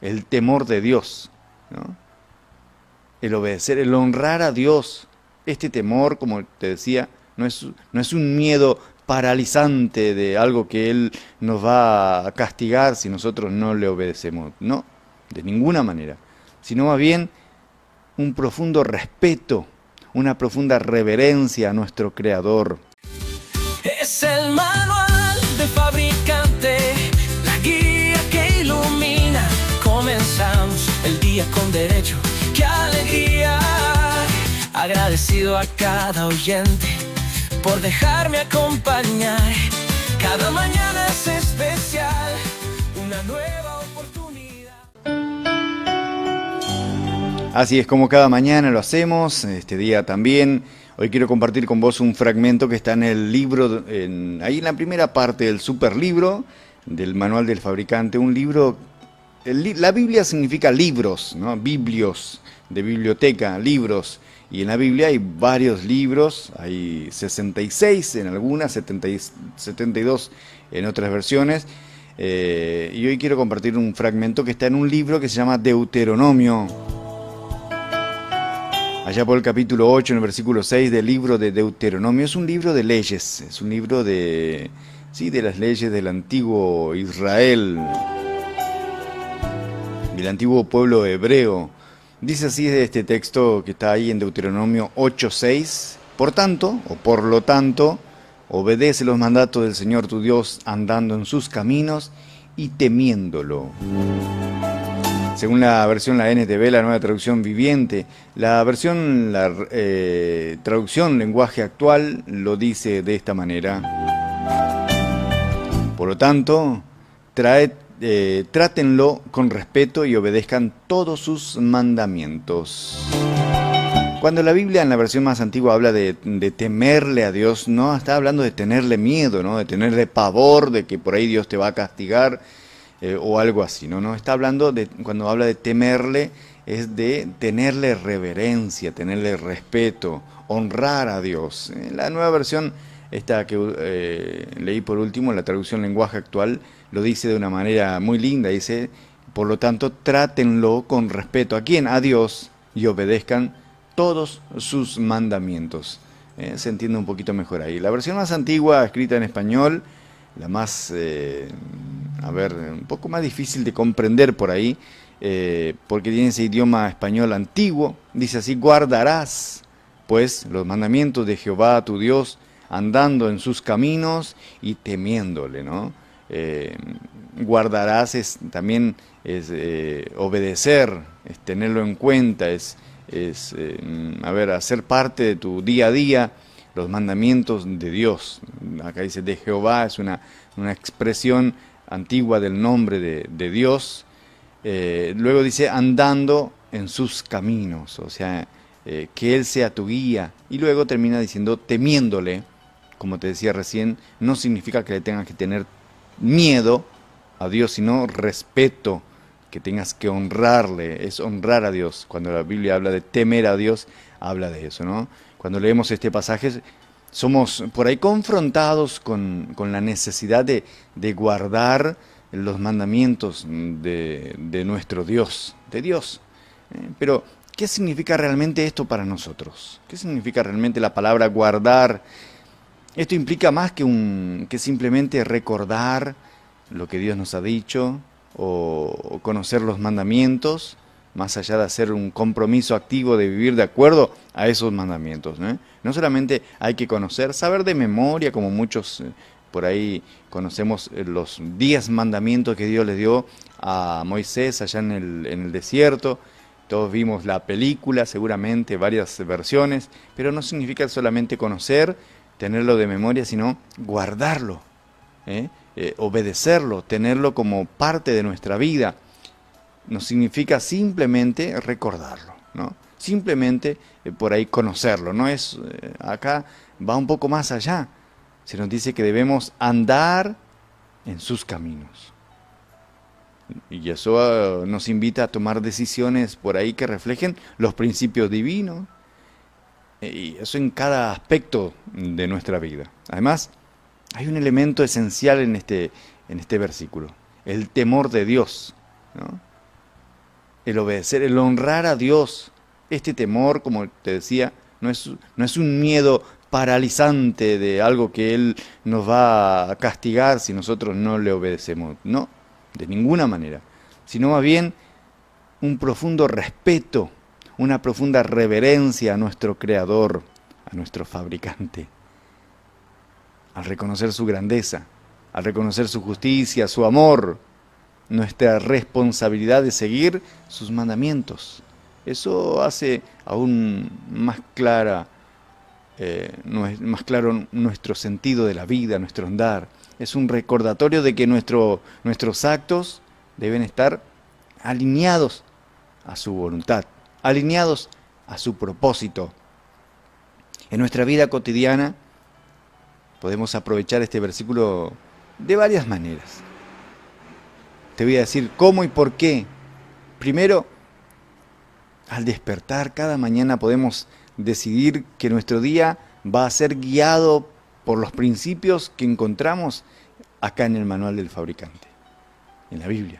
el temor de Dios, ¿no? El obedecer, el honrar a Dios. Este temor, como te decía, no es un miedo paralizante de algo que Él nos va a castigar si nosotros no le obedecemos. No, de ninguna manera. Sino más bien un profundo respeto, una profunda reverencia a nuestro Creador. Es el manual del fabricante, la guía que ilumina. Comenzamos el día con derecho, qué alegría. Agradecido a cada oyente por dejarme acompañar. Cada mañana es especial, una nueva oportunidad. Así es como cada mañana lo hacemos, este día también. Hoy quiero compartir con vos un fragmento que está en el libro, ahí en la primera parte del superlibro del manual del fabricante. Un libro, la Biblia significa libros, ¿no? Biblios, de biblioteca, libros. Y en la Biblia hay varios libros, hay 66 en algunas, 72 en otras versiones. Y hoy quiero compartir un fragmento que está en un libro que se llama Deuteronomio. Allá por el capítulo 8, en el versículo 6 del libro de Deuteronomio. Es un libro de leyes, es un libro de las leyes del antiguo Israel, del antiguo pueblo hebreo. Dice así de este texto que está ahí en Deuteronomio 8:6. Por tanto, o por lo tanto, obedece los mandatos del Señor tu Dios, andando en sus caminos y temiéndolo. Según la versión, la NTV, la Nueva Traducción Viviente, la versión, traducción lenguaje actual, lo dice de esta manera. Por lo tanto, trátenlo con respeto y obedezcan todos sus mandamientos. Cuando la Biblia en la versión más antigua habla de temerle a Dios, no está hablando de tenerle miedo, ¿no? De tenerle pavor, de que por ahí Dios te va a castigar o algo así, ¿no? No está hablando de, cuando habla de temerle, es de tenerle reverencia, tenerle respeto, honrar a Dios. La nueva versión, esta que leí por último, la traducción lenguaje actual, lo dice de una manera muy linda, dice, por lo tanto, trátenlo con respeto. ¿A quién? A Dios, y obedezcan todos sus mandamientos. Se entiende un poquito mejor ahí. La versión más antigua, escrita en español, la más, un poco más difícil de comprender por ahí, porque tiene ese idioma español antiguo, dice así, guardarás, pues, los mandamientos de Jehová tu Dios, andando en sus caminos y temiéndole, ¿no? Guardarás también es obedecer, es tenerlo en cuenta, hacer parte de tu día a día los mandamientos de Dios. Acá dice de Jehová, es una expresión antigua del nombre de Dios. Luego dice andando en sus caminos, o sea, que Él sea tu guía. Y luego termina diciendo temiéndole, como te decía recién, no significa que le tengas que tener miedo a Dios, sino respeto, que tengas que honrarle, es honrar a Dios. Cuando la Biblia habla de temer a Dios, habla de eso, ¿no? Cuando leemos este pasaje, somos por ahí confrontados con la necesidad de guardar los mandamientos de nuestro Dios, de Dios. Pero, ¿qué significa realmente esto para nosotros? ¿Qué significa realmente la palabra guardar? Esto implica más que simplemente recordar lo que Dios nos ha dicho o conocer los mandamientos, más allá de hacer un compromiso activo de vivir de acuerdo a esos mandamientos, ¿no? No solamente hay que conocer, saber de memoria, como muchos por ahí conocemos los 10 mandamientos que Dios le dio a Moisés allá en el desierto. Todos vimos la película, seguramente, varias versiones, pero no significa solamente conocer, tenerlo de memoria, sino guardarlo, obedecerlo, tenerlo como parte de nuestra vida. No significa simplemente recordarlo, ¿no? Simplemente por ahí conocerlo. No es, acá va un poco más allá. Se nos dice que debemos andar en sus caminos. Y eso nos invita a tomar decisiones por ahí que reflejen los principios divinos. Y eso en cada aspecto de nuestra vida. Además, hay un elemento esencial en este versículo, el temor de Dios, ¿no? el obedecer, el honrar a Dios. Este temor, como te decía, no es un miedo paralizante de algo que Él nos va a castigar si nosotros no le obedecemos. No, de ninguna manera. Sino más bien un profundo respeto, una profunda reverencia a nuestro Creador, a nuestro fabricante. Al reconocer su grandeza, al reconocer su justicia, su amor, nuestra responsabilidad de seguir sus mandamientos. Eso hace aún más más claro nuestro sentido de la vida, nuestro andar. Es un recordatorio de que nuestros actos deben estar alineados a su voluntad, alineados a su propósito. En nuestra vida cotidiana podemos aprovechar este versículo de varias maneras. Te voy a decir cómo y por qué. Primero, al despertar cada mañana podemos decidir que nuestro día va a ser guiado por los principios que encontramos acá en el manual del fabricante, en la Biblia.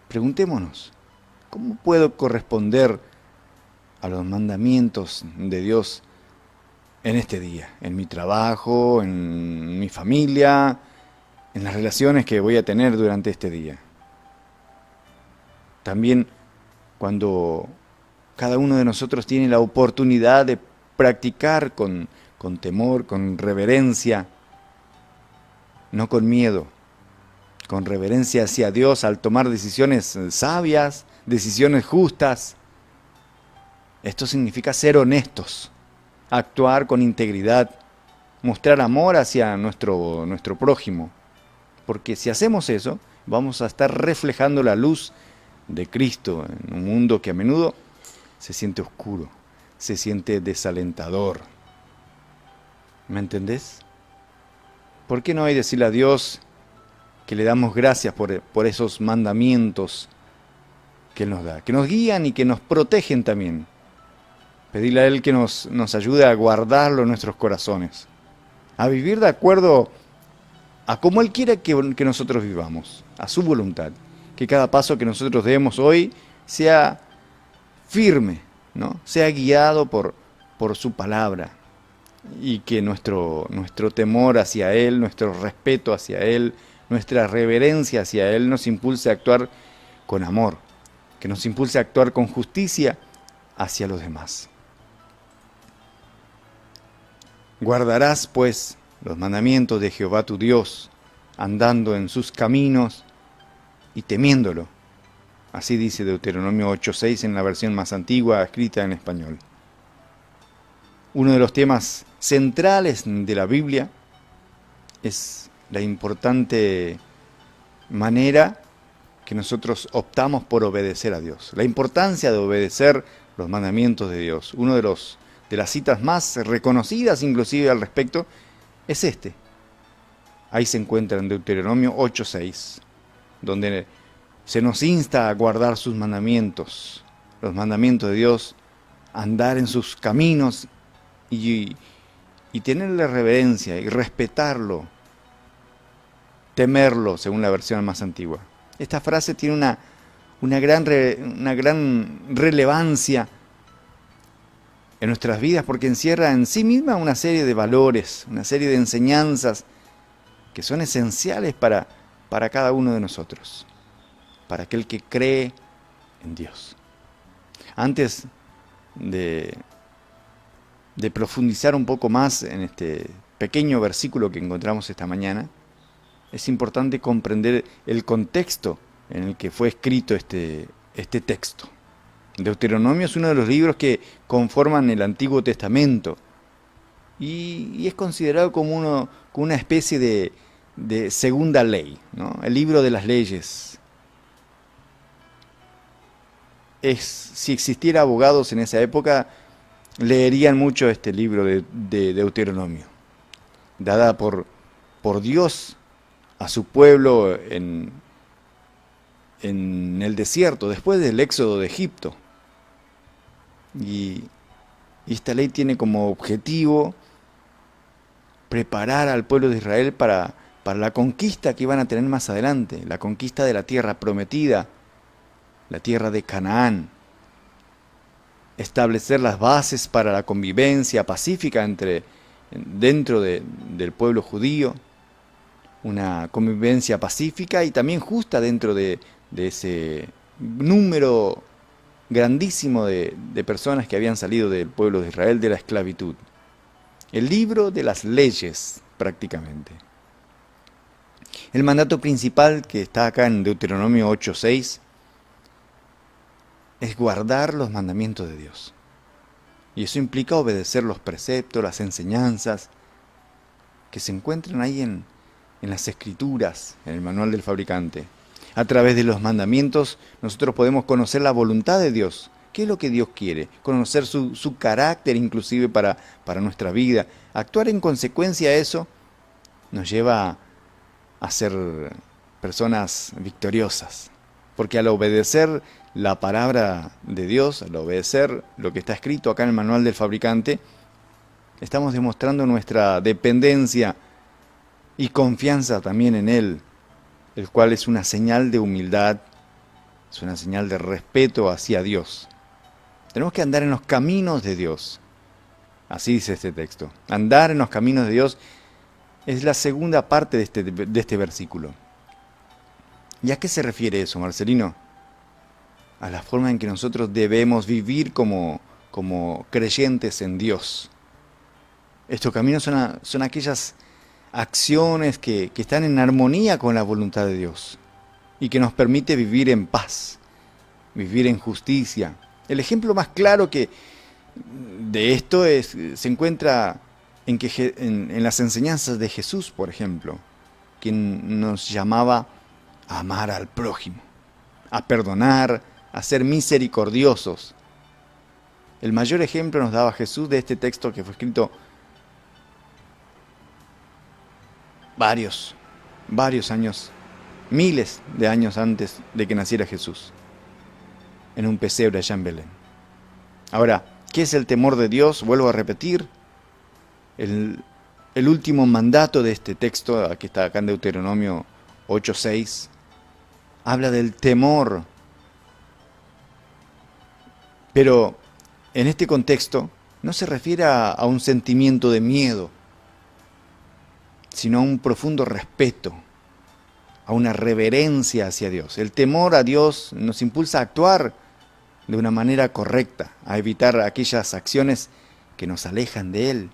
Preguntémonos, ¿cómo puedo corresponder a los mandamientos de Dios en este día? En mi trabajo, en mi familia, en las relaciones que voy a tener durante este día. También cuando cada uno de nosotros tiene la oportunidad de practicar con temor, con reverencia, no con miedo, con reverencia hacia Dios al tomar decisiones sabias, decisiones justas. Esto significa ser honestos, actuar con integridad, mostrar amor hacia nuestro prójimo. Porque si hacemos eso, vamos a estar reflejando la luz de Cristo en un mundo que a menudo se siente oscuro, se siente desalentador. ¿Me entendés? ¿Por qué no hay decirle a Dios que le damos gracias por esos mandamientos que Él nos da, que nos guían y que nos protegen también? Pedirle a Él que nos ayude a guardarlo en nuestros corazones, a vivir de acuerdo a cómo Él quiere que nosotros vivamos, a su voluntad. Que cada paso que nosotros demos hoy sea firme, ¿no? Sea guiado por su palabra, y que nuestro temor hacia Él, nuestro respeto hacia Él, nuestra reverencia hacia Él nos impulse a actuar con amor, que nos impulse a actuar con justicia hacia los demás. Guardarás, pues, los mandamientos de Jehová tu Dios, andando en sus caminos y temiéndolo. Así dice Deuteronomio 8:6 en la versión más antigua, escrita en español. Uno de los temas centrales de la Biblia es la importante manera que nosotros optamos por obedecer a Dios. La importancia de obedecer los mandamientos de Dios. Uno de las citas más reconocidas inclusive al respecto es este. Ahí se encuentra en Deuteronomio 8:6, donde se nos insta a guardar sus mandamientos, los mandamientos de Dios, andar en sus caminos y tenerle reverencia y respetarlo, temerlo, según la versión más antigua. Esta frase tiene una gran relevancia en nuestras vidas porque encierra en sí misma una serie de valores, una serie de enseñanzas que son esenciales para cada uno de nosotros, para aquel que cree en Dios. Antes de profundizar un poco más en este pequeño versículo que encontramos esta mañana, es importante comprender el contexto en el que fue escrito este texto. Deuteronomio es uno de los libros que conforman el Antiguo Testamento y es considerado como una especie de segunda ley, ¿no? El libro de las leyes. Si existiera abogados en esa época, leerían mucho este libro de Deuteronomio, dada por Dios a su pueblo en el desierto, después del éxodo de Egipto. Y esta ley tiene como objetivo preparar al pueblo de Israel para la conquista que iban a tener más adelante, la conquista de la tierra prometida, la tierra de Canaán, establecer las bases para la convivencia pacífica dentro del pueblo judío, una convivencia pacífica y también justa dentro de ese número grandísimo de personas que habían salido del pueblo de Israel de la esclavitud. El libro de las leyes, prácticamente. El mandato principal que está acá en Deuteronomio 8:6 es guardar los mandamientos de Dios. Y eso implica obedecer los preceptos, las enseñanzas que se encuentran ahí en las Escrituras, en el manual del fabricante. A través de los mandamientos nosotros podemos conocer la voluntad de Dios. ¿Qué es lo que Dios quiere? Conocer su carácter inclusive para nuestra vida. Actuar en consecuencia a eso nos lleva a ser personas victoriosas. Porque al obedecer la palabra de Dios, al obedecer lo que está escrito acá en el manual del fabricante, estamos demostrando nuestra dependencia y confianza también en Él, el cual es una señal de humildad, es una señal de respeto hacia Dios. Tenemos que andar en los caminos de Dios. Así dice este texto. Andar en los caminos de Dios es la segunda parte de este versículo. ¿Y a qué se refiere eso, Marcelino? A la forma en que nosotros debemos vivir como creyentes en Dios. Estos caminos son aquellas acciones que están en armonía con la voluntad de Dios y que nos permite vivir en paz, vivir en justicia. El ejemplo más claro de esto se encuentra en las enseñanzas de Jesús, por ejemplo, quien nos llamaba a amar al prójimo, a perdonar, a ser misericordiosos. El mayor ejemplo nos daba Jesús de este texto que fue escrito varios años, miles de años antes de que naciera Jesús, en un pesebre allá en Belén. Ahora, ¿qué es el temor de Dios? Vuelvo a repetir, el último mandato de este texto, que está acá en Deuteronomio 8:6, habla del temor. Pero en este contexto no se refiere a un sentimiento de miedo, sino a un profundo respeto, a una reverencia hacia Dios. El temor a Dios nos impulsa a actuar de una manera correcta, a evitar aquellas acciones que nos alejan de Él.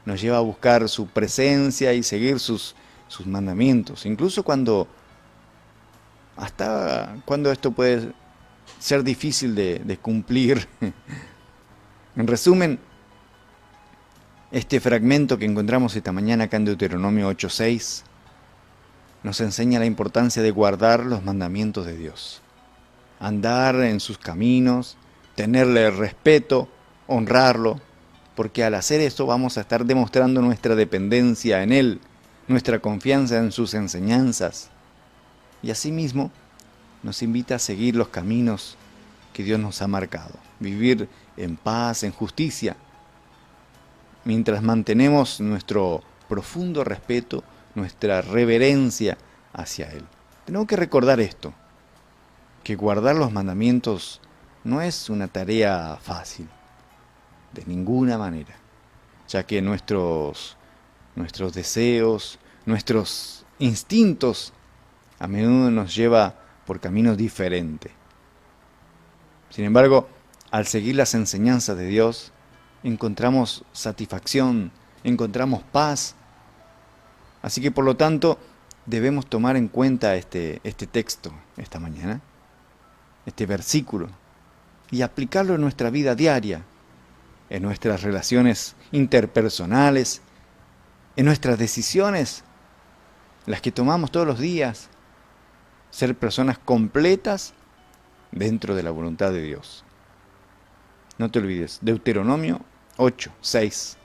Nos lleva a buscar su presencia y seguir sus mandamientos, incluso cuando esto puede ser difícil de cumplir. En resumen, este fragmento que encontramos esta mañana acá en Deuteronomio 8:6 nos enseña la importancia de guardar los mandamientos de Dios, andar en sus caminos, tenerle respeto, honrarlo, porque al hacer esto vamos a estar demostrando nuestra dependencia en Él, nuestra confianza en sus enseñanzas. Y asimismo nos invita a seguir los caminos que Dios nos ha marcado, vivir en paz, en justicia, mientras mantenemos nuestro profundo respeto, nuestra reverencia hacia Él. Tenemos que recordar esto, que guardar los mandamientos no es una tarea fácil, de ninguna manera, ya que nuestros deseos, nuestros instintos a menudo nos lleva por caminos diferentes. Sin embargo, al seguir las enseñanzas de Dios, encontramos satisfacción, encontramos paz. Así que por lo tanto, debemos tomar en cuenta este texto esta mañana, este versículo, y aplicarlo en nuestra vida diaria, en nuestras relaciones interpersonales, en nuestras decisiones, las que tomamos todos los días, ser personas completas dentro de la voluntad de Dios. No te olvides, Deuteronomio 8:6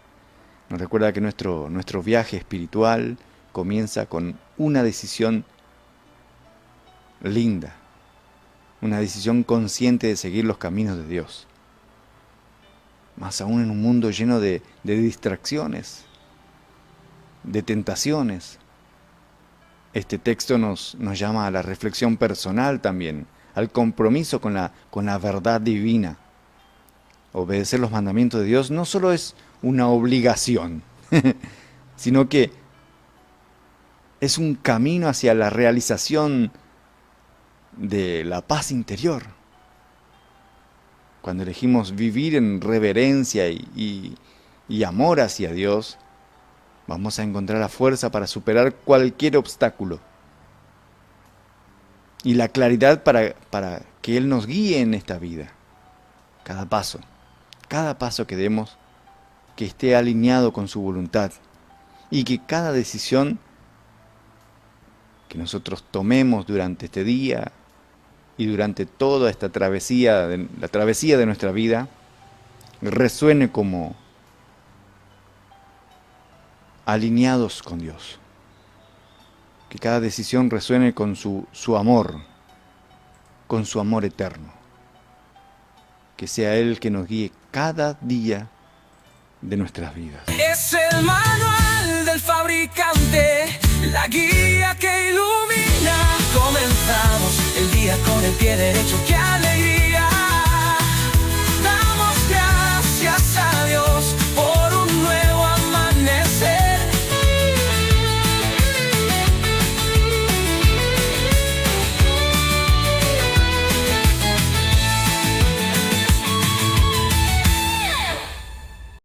nos recuerda que nuestro viaje espiritual comienza con una decisión linda, una decisión consciente de seguir los caminos de Dios. Más aún en un mundo lleno de distracciones, de tentaciones. Este texto nos llama a la reflexión personal también, al compromiso con la verdad divina. Obedecer los mandamientos de Dios no solo es una obligación, sino que es un camino hacia la realización de la paz interior. Cuando elegimos vivir en reverencia y amor hacia Dios, vamos a encontrar la fuerza para superar cualquier obstáculo y la claridad para que Él nos guíe en esta vida. Cada paso que demos, que esté alineado con su voluntad, y que cada decisión que nosotros tomemos durante este día y durante toda esta travesía, la travesía de nuestra vida, resuene como alineados con Dios. Que cada decisión resuene con su amor eterno. Que sea Él que nos guíe cada día de nuestras vidas. Es el manual del fabricante, la guía que ilumina. Comenzamos el día con el pie derecho, qué alegría.